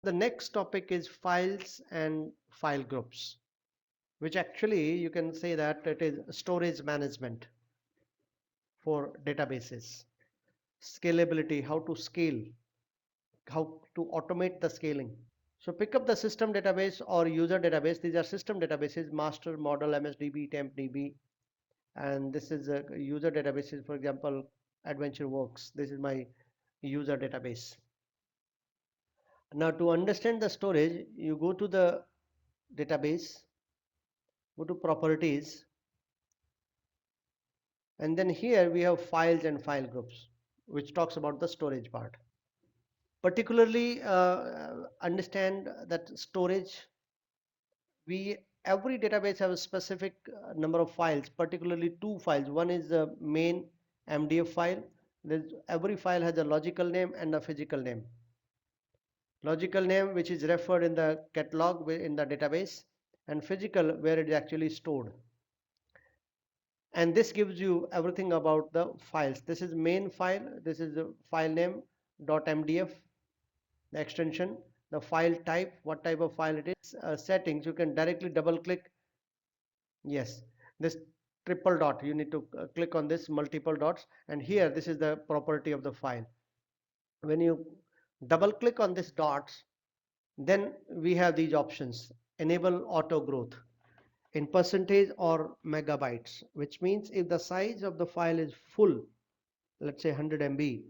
The next topic is files and file groups, which actually you can say that it is storage management for databases. Scalability, how to scale, how to automate the scaling. So pick up the system database or user database. These are system databases, master, model, MSDB, TempDB, and this is a user databases, for example, AdventureWorks. This is my user database. Now to understand the storage, you go to the database, go to properties, and then here we have files and file groups, which talks about the storage part. Particularly understand that storage, we every database have a specific number of files, particularly two files. One is the main MDF file. Every file has a logical name and a physical name. Logical name which is referred in the catalog in the database, and physical where it is actually stored. And this gives you everything about the files. This is main file, this is the file name .mdf, the extension, the file type, what type of file it is, settings. You can directly double click. Yes, this triple dot, you need to click on this multiple dots, and here this is the property of the file. When you double click on this dots, then we have these options: enable auto growth in percentage or megabytes, which means if the size of the file is full, let's say 100 MB,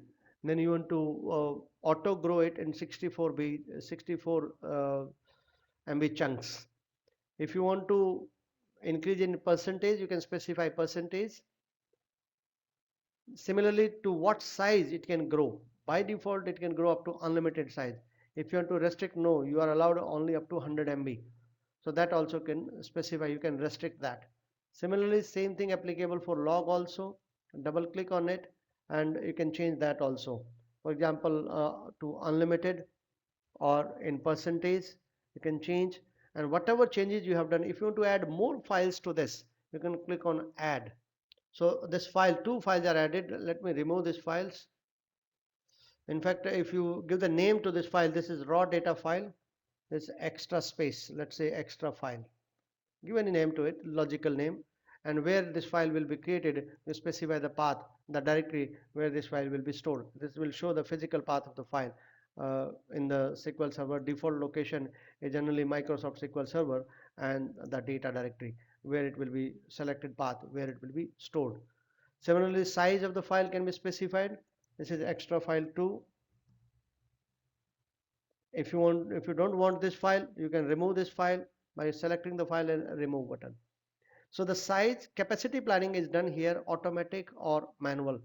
then you want to auto grow it in 64 MB chunks. If you want to increase in percentage, you can specify percentage. Similarly, to what size it can grow. By default, it can grow up to unlimited size. If you want to restrict, no, you are allowed only up to 100 MB. So that also can specify, you can restrict that. Similarly, same thing applicable for log also. Double click on it and you can change that also. For example, to unlimited or in percentage, you can change. And whatever changes you have done, if you want to add more files to this, you can click on add. So this file, two files are added. Let me remove these files. In fact, if you give the name to this file, this is raw data file, this extra space, let's say extra file. Give any name to it, logical name, and where this file will be created, you specify the path, the directory where this file will be stored. This will show the physical path of the file. In the SQL Server, default location is generally Microsoft SQL Server, and the data directory where it will be selected path where it will be stored. Similarly, size of the file can be specified. This is extra file 2. If you don't want this file, you can remove this file by selecting the file and remove button. So the size capacity planning is done here, automatic or manual.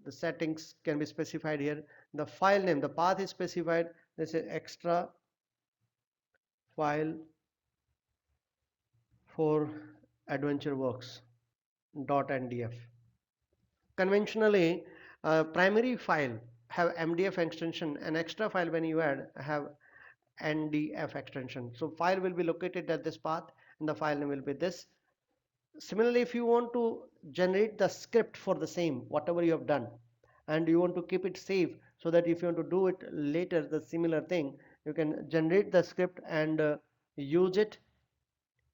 The settings can be specified here. The file name, the path is specified. This is extra file for adventureworks.ndf. Conventionally, primary file have MDF extension, and extra file when you add have NDF extension. So file will be located at this path and the file name will be this. Similarly, if you want to generate the script for the same, whatever you have done, and you want to keep it safe so that if you want to do it later, the similar thing, you can generate the script and use it,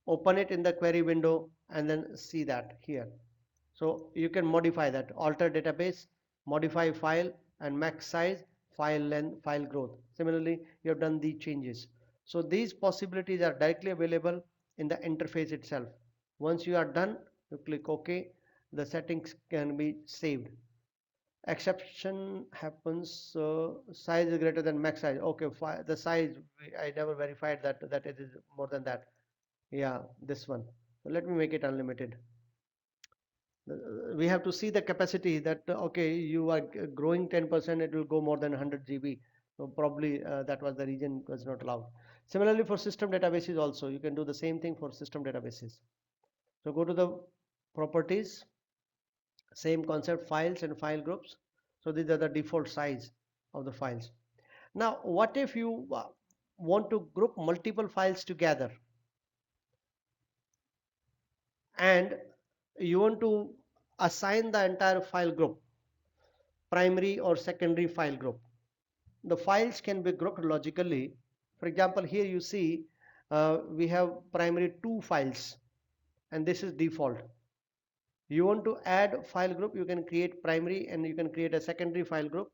open it in the query window, and then see that here. So you can modify that, alter database, modify file, and max size, file length, file growth. Similarly, you have done these changes. So these possibilities are directly available in the interface itself. Once you are done, you click OK. The settings can be saved. Exception happens, size is greater than max size. Okay, the size, I never verified that it is more than that. Yeah, this one. So let me make it unlimited. We have to see the capacity that okay, you are growing 10%, it will go more than 100 GB. So probably that was the reason it was not allowed. Similarly, for system databases also, you can do the same thing for system databases. So go to the properties, same concept, files and file groups. So these are the default size of the files. Now, what if you want to group multiple files together and you want to assign the entire file group, primary or secondary file group? The files can be grouped logically For example, here you see we have primary 2 files, and this is default. You want to add file group, you can create primary and you can create a secondary file group.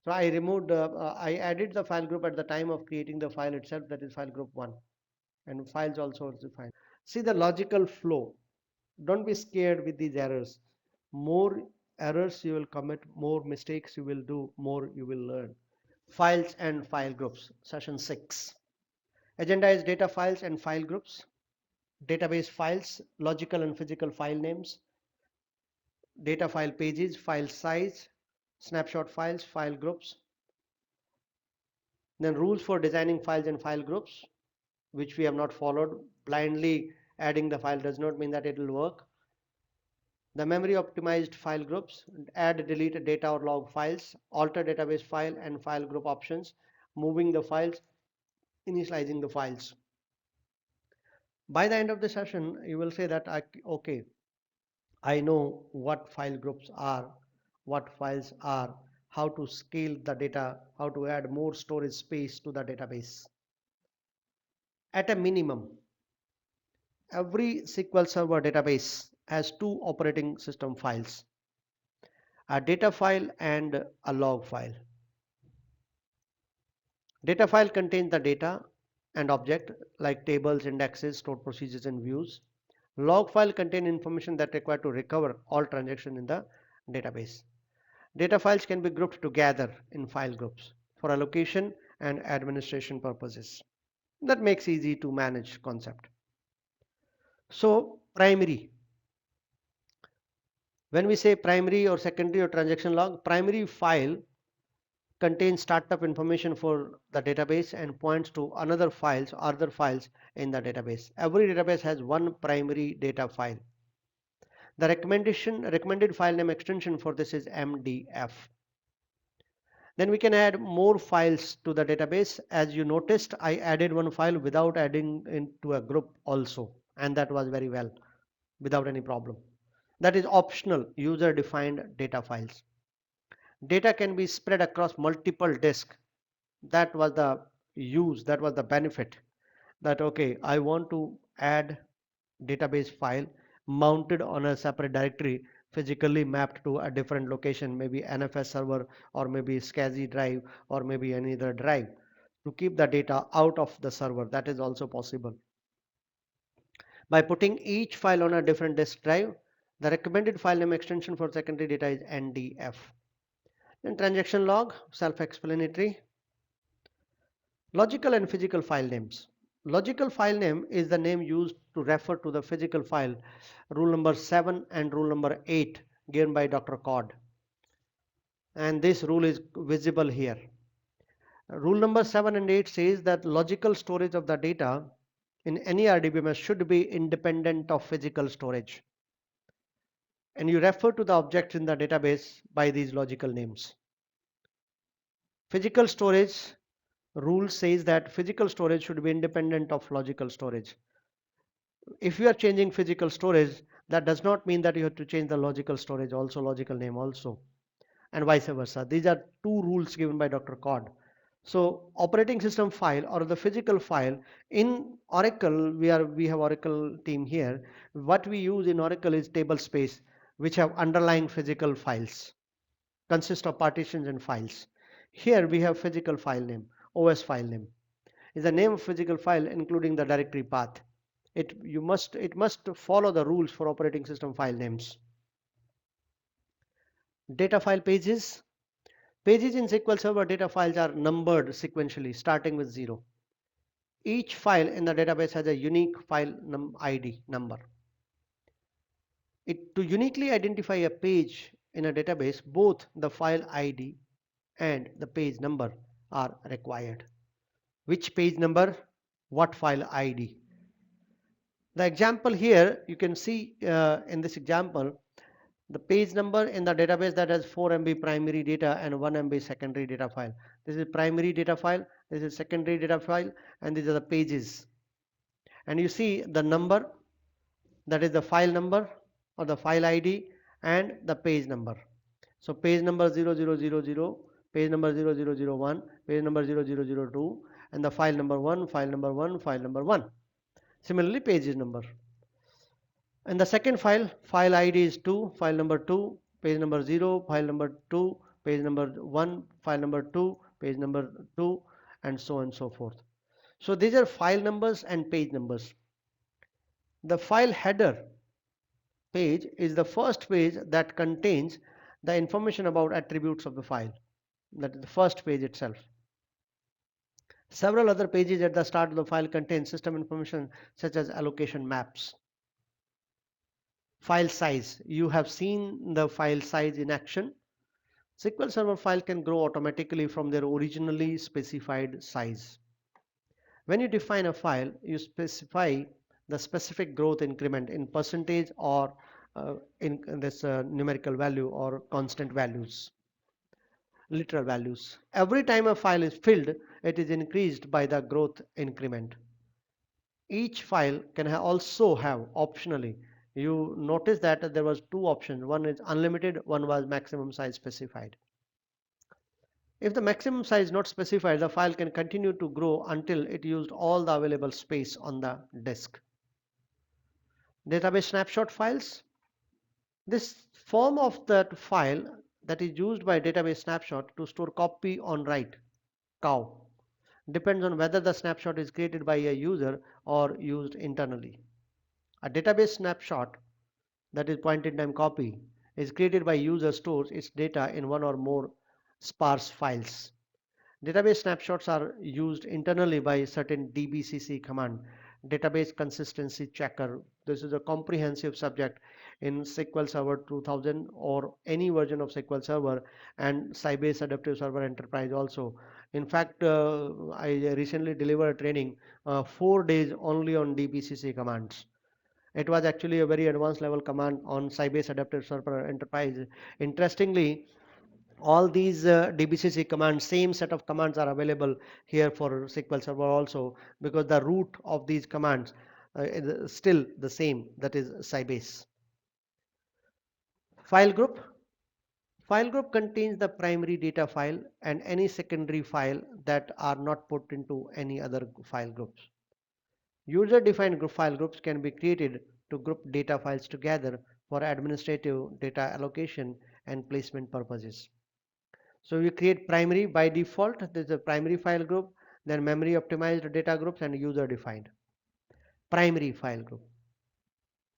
So I added the file group at the time of creating the file itself, that is file group 1, and files also is defined. See the logical flow. Don't be scared with these errors. More errors you will commit, more mistakes you will do, more you will learn. Files and file groups, session 6. Agenda is data files and file groups, database files, logical and physical file names, data file pages, file size, snapshot files, file groups. Then rules for designing files and file groups, which we have not followed. Blindly adding the file does not mean that it will work. The memory optimized file groups, add, delete data or log files, alter database file and file group options, moving the files, initializing the files. By the end of the session, you will say that, okay, I know what file groups are, what files are, how to scale the data, how to add more storage space to the database. At a minimum, every SQL Server database has 2 operating system files, a data file and a log file. Data file contains the data and object like tables, indexes, stored procedures and views. Log file contains information that required to recover all transactions in the database. Data files can be grouped together in file groups for allocation and administration purposes. That makes easy to manage concept. So primary. When we say primary or secondary or transaction log, primary file contains startup information for the database and points to another files or other files in the database. Every database has one primary data file. The recommended file name extension for this is MDF. Then we can add more files to the database. As you noticed, I added one file without adding into a group also, and that was very well without any problem. That is optional user defined data files. Data can be spread across multiple disks. That was the that was the benefit, that okay, I want to add database file mounted on a separate directory, physically mapped to a different location, maybe NFS server or maybe SCSI drive or maybe any other drive, to keep the data out of the server. That is also possible. By putting each file on a different disk drive, the recommended file name extension for secondary data is NDF. Then transaction log, self-explanatory. Logical and physical file names. Logical file name is the name used to refer to the physical file. Rule number 7 and rule number 8 given by Dr. Cod. And this rule is visible here. Rule number 7 and 8 says that logical storage of the data in any RDBMS should be independent of physical storage. And you refer to the objects in the database by these logical names. Physical storage rule says that physical storage should be independent of logical storage. If you are changing physical storage, that does not mean that you have to change the logical storage also, logical name also, and vice versa. These are two rules given by Dr. Cod. So operating system file or the physical file in Oracle, we have Oracle team here. What we use in Oracle is table space, which have underlying physical files, consist of partitions and files. Here we have physical file name, OS file name is the name of physical file including the directory path. It must follow the rules for operating system file names. Data file pages. Pages in SQL Server data files are numbered sequentially starting with 0. Each file in the database has a unique file ID number. To uniquely identify a page in a database, both the file ID and the page number are required. Which page number? What file ID? The example here, you can see in this example, the page number in the database that has 4 MB primary data and 1 MB secondary data file. This is primary data file, this is secondary data file, and these are the pages. And you see the number, that is the file number or the file ID and the page number. So page number 0000, page number 0001, page number 0002, and the file number 1, file number 1, file number 1. Similarly, pages number. And the second file, file ID is 2, file number 2, page number 0, file number 2, page number 1, file number 2, page number 2, and so on and so forth. So these are file numbers and page numbers. The file header page is the first page that contains the information about attributes of the file. That is the first page itself. Several other pages at the start of the file contain system information such as allocation maps. File size. You have seen the file size in action. SQL Server file can grow automatically from their originally specified size. When you define a file, you specify the specific growth increment in percentage or in this numerical value or constant values, literal values. Every time a file is filled, it is increased by the growth increment. Each file can also have optionally. You notice that there was two options. One is unlimited, one was maximum size specified. If the maximum size is not specified, the file can continue to grow until it used all the available space on the disk. Database snapshot files. This form of that file that is used by database snapshot to store copy on write, cow, depends on whether the snapshot is created by a user or used internally. A database snapshot, that is point in time copy, is created by user stores its data in one or more sparse files. Database snapshots are used internally by certain DBCC command, database consistency checker. This is a comprehensive subject in SQL Server 2000 or any version of SQL Server, and Sybase Adaptive Server Enterprise also. In fact, I recently delivered a training 4 days only on DBCC commands. It was actually a very advanced level command on Sybase Adaptive Server Enterprise. Interestingly, all these DBCC commands, same set of commands are available here for SQL Server also, because the root of these commands is still the same, that is Sybase. File group. File group contains the primary data file and any secondary file that are not put into any other file groups. User-defined file groups can be created to group data files together for administrative data allocation and placement purposes. So we create primary by default. This is a primary file group, then memory optimized data groups, and user defined. Primary file group.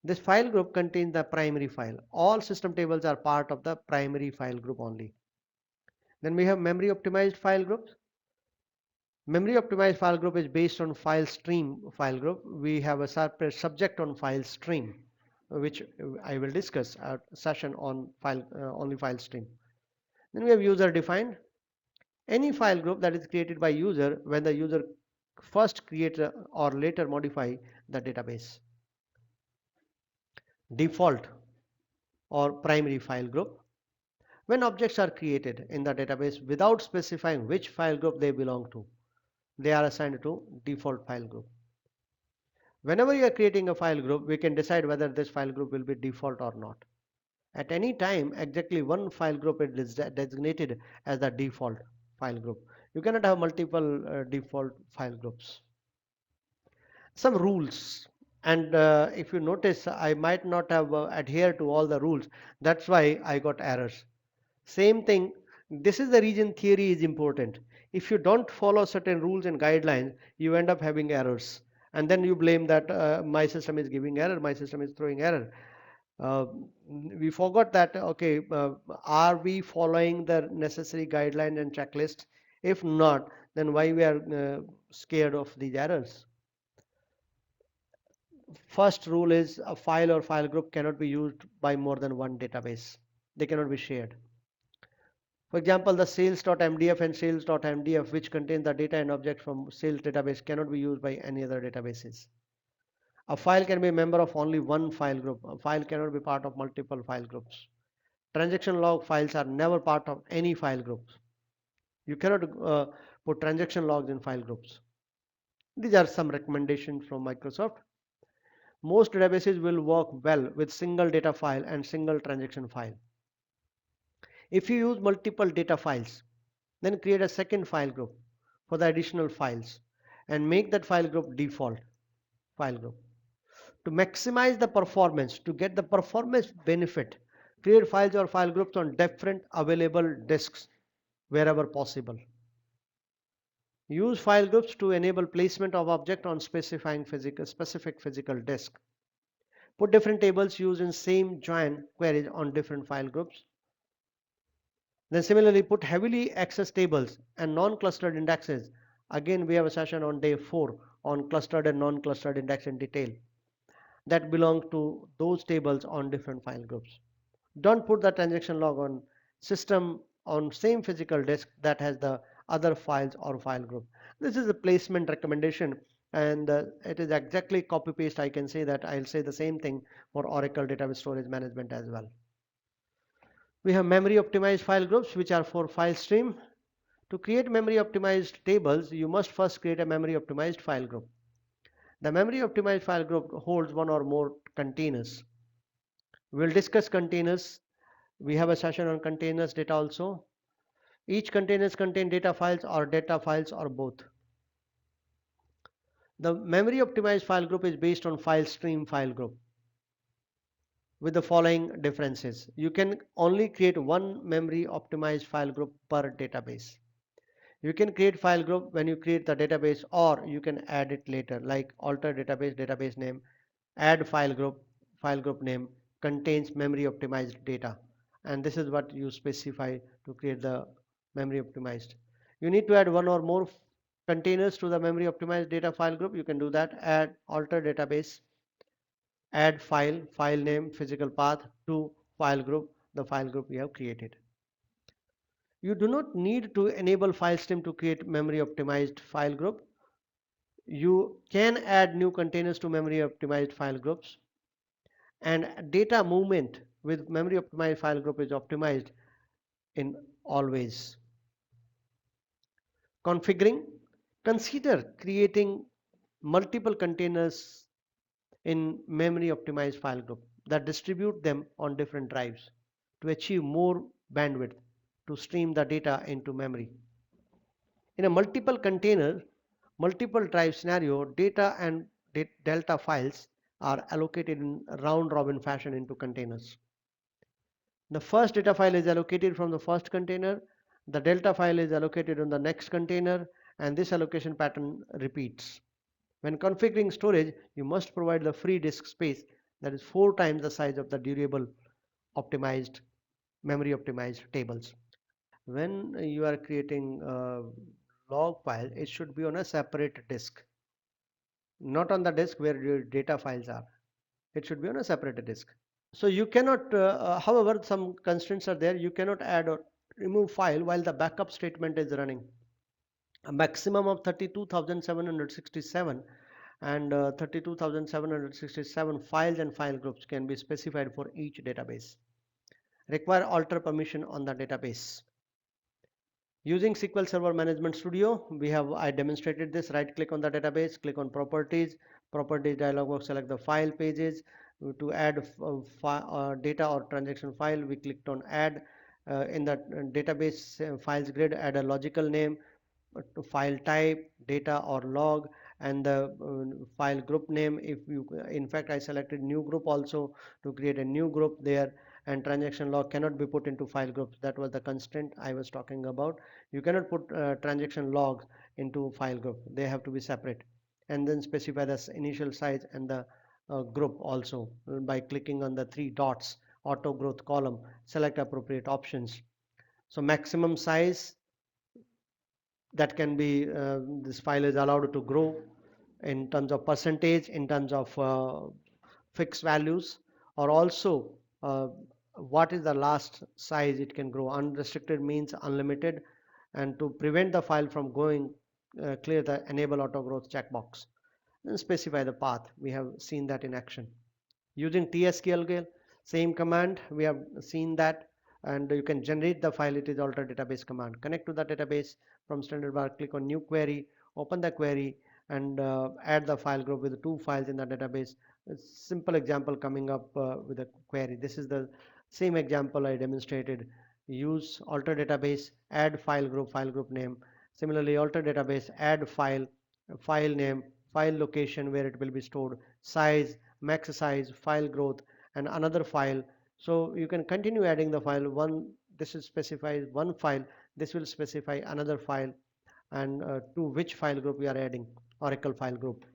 This file group contains the primary file. All system tables are part of the primary file group only. Then we have memory optimized file groups. Memory optimized file group is based on file stream file group. We have a separate subject on file stream, which I will discuss a session on file only file stream. Then we have user defined. Any file group that is created by user when the user first creates or later modify the database. Default or primary file group. When objects are created in the database without specifying which file group they belong to, they are assigned to default file group. Whenever you are creating a file group, we can decide whether this file group will be default or not. At any time, exactly one file group is designated as the default file group. You cannot have multiple default file groups. Some rules, and if you notice, I might not have adhered to all the rules. That's why I got errors. Same thing, this is the reason theory is important. If you don't follow certain rules and guidelines, you end up having errors. And then you blame that my system is giving error, my system is throwing error. We forgot that, okay, are we following the necessary guidelines and checklists? If not, then why we are scared of these errors? First rule is a file or file group cannot be used by more than one database. They cannot be shared. For example, the sales.mdf and sales.mdf, which contain the data and objects from sales database, cannot be used by any other databases. A file can be a member of only one file group. A file cannot be part of multiple file groups. Transaction log files are never part of any file groups. You cannot put transaction logs in file groups. These are some recommendations from Microsoft. Most databases will work well with single data file and single transaction file. If you use multiple data files, then create a second file group. for the additional files and make that file group default file group. To maximize the performance, to get the performance benefit, create files or file groups on different available disks wherever possible. Use file groups to enable placement of object on specific physical disk. Put different tables used in same join queries on different file groups. Then similarly, put heavily accessed tables and non-clustered indexes. Again, we have a session on day 4 on clustered and non-clustered index in detail that belong to those tables on different file groups. Don't put the transaction log on system on same physical disk that has the other files or file group. This is a placement recommendation, and it is exactly copy paste. I can say that I'll say the same thing for Oracle database storage management as well. We have memory optimized file groups, which are for file stream. To create memory optimized tables, you must first create a memory optimized file group. The memory optimized file group holds one or more containers. We'll discuss containers. We have a session on containers data also. Each containers contain data files or both. The memory optimized file group is based on file stream file group with the following differences. You can only create one memory optimized file group per database. You can create file group when you create the database, or you can add it later, like alter database name, add file group name contains memory optimized data, and this is what you specify to create the memory optimized. You need to add one or more containers to the memory optimized data file group. You can do that. Add alter database, add file name, physical path to file group, the file group we have created. You do not need to enable file stream to create memory optimized file group. You can add new containers to memory optimized file groups, and data movement with memory optimized file group is optimized in always. Configuring, consider creating multiple containers in memory optimized file group that distribute them on different drives to achieve more bandwidth to stream the data into memory. In a multiple container, multiple drive scenario, data and delta files are allocated in round robin fashion into containers. The first data file is allocated from the first container, the delta file is allocated on the next container, and this allocation pattern repeats. When configuring storage, you must provide the free disk space that is 4 times the size of the durable optimized memory optimized tables. When you are creating a log file, it should be on a separate disk, not on the disk where your data files are. It should be on a separate disk. So you cannot, however, some constraints are there. You cannot add or remove file while the backup statement is running. A maximum of 32,767 and 32,767 files and file groups can be specified for each database. Require alter permission on the database. Using SQL Server Management Studio, I demonstrated this. Right click on the database, click on properties dialog box, select the file pages. To add data or transaction file, we clicked on add. In the database files grid, add a logical name, to file type, data or log, and the file group name. If you, in fact, I selected new group also to create a new group there. And transaction log cannot be put into file groups. That was the constraint I was talking about. You cannot put transaction log into file group. They have to be separate. And then specify the initial size and the group also by clicking on the 3 dots auto growth column, select appropriate options. So maximum size that can be, this file is allowed to grow in terms of percentage, in terms of fixed values, or also what is the last size it can grow. Unrestricted means unlimited, and to prevent the file from going, clear the enable auto growth checkbox. Then specify the path. We have seen that in action. Using tsql, same command, we have seen that, and you can generate the file. It is alter database command. Connect to the database from standard bar, click on new query, open the query, and add the file group with the 2 files in the database. A simple example coming up with a query. This is the same example I demonstrated. Use alter database, add file group name, Similarly, alter database, add file, file name, file location where it will be stored, size, max size, file growth, and another file. So you can continue adding the file. One, this will specify one file, this will specify another file, and to which file group we are adding, Oracle file group.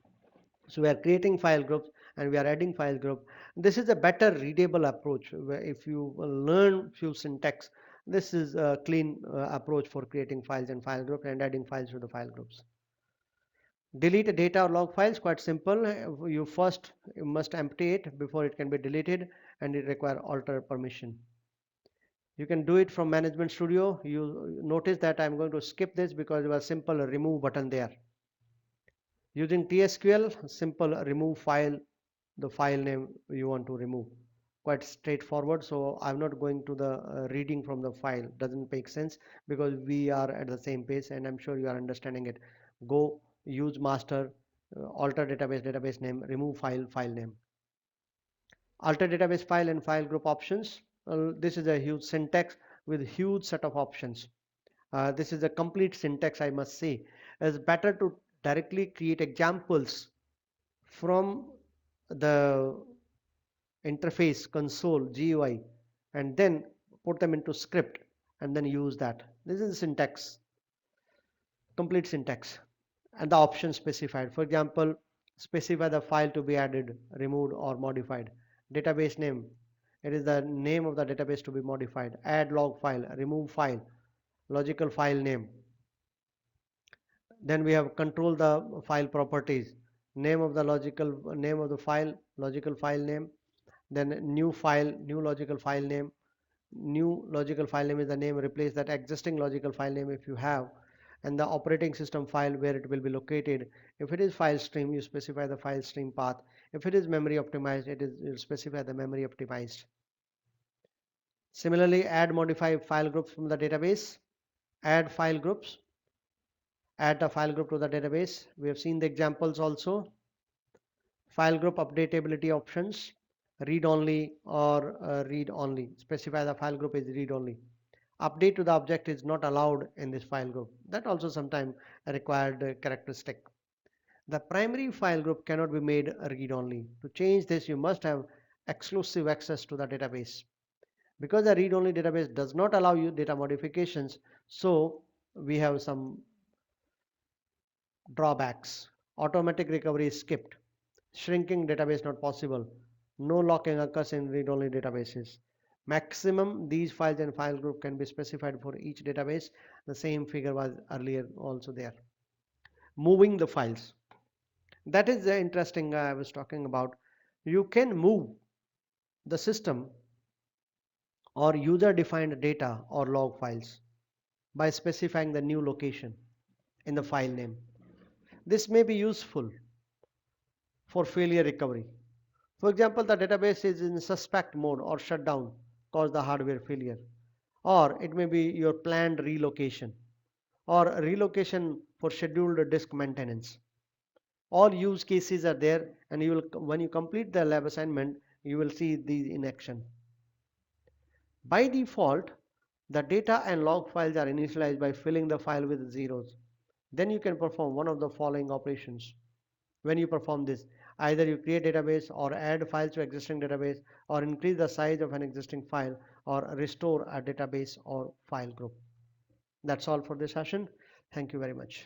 So we are creating file groups and we are adding file group. This is a better readable approach where if you learn few syntax, this is a clean approach for creating files and file group and adding files to the file groups. Delete data or log files, quite simple. You first you must empty it before it can be deleted, and it require alter permission. You can do it from Management Studio. You notice that I'm going to skip this because there was a simple remove button there. Using TSQL, simple remove file, the file name you want to remove. Quite straightforward. So I'm not going to the reading from the file. Doesn't make sense because we are at the same page and I'm sure you are understanding it. Go use master, alter database, database name, remove file, file name. Alter database file and file group options. This is a huge syntax with huge set of options. This is a complete syntax, I must say. It's better to directly create examples from the interface console GUI and then put them into script and then use that. This is syntax, complete syntax, and the options specified. For example, specify the file to be added, removed, or modified. Database name, it is the name of the database to be modified. Add log file, remove file, logical file name. Then we have control the file properties, name of the logical name of the file, logical file name, then new file, new logical file name. New logical file name is the name, replace that existing logical file name if you have, and the operating system file where it will be located. If it is file stream, you specify the file stream path. If it is memory optimized, it is, you'll specify the memory optimized. Similarly, add modify file groups from the database. Add file groups, add a file group to the database. We have seen the examples also. File group updatability options, read only or read only. Specify the file group is read only. Update to the object is not allowed in this file group. That also sometimes a required characteristic. The primary file group cannot be made read only. To change this, you must have exclusive access to the database. Because the read only database does not allow you data modifications, so we have some drawbacks. Automatic recovery is skipped. Shrinking database not possible. No locking occurs in read-only databases. Maximum these files and file group can be specified for each database. The same figure was earlier also there. Moving the files. That is the interesting I was talking about. You can move the system or user-defined data or log files by specifying the new location in the file name. This may be useful for failure recovery. For example, the database is in suspect mode or shut down, cause the hardware failure. Or it may be your planned relocation or relocation for scheduled disk maintenance. All use cases are there, and you will, when you complete the lab assignment, you will see these in action. By default, the data and log files are initialized by filling the file with zeros. Then you can perform one of the following operations. When you perform this, either you create database or add files to existing database or increase the size of an existing file or restore a database or file group. That's all for this session. Thank you very much.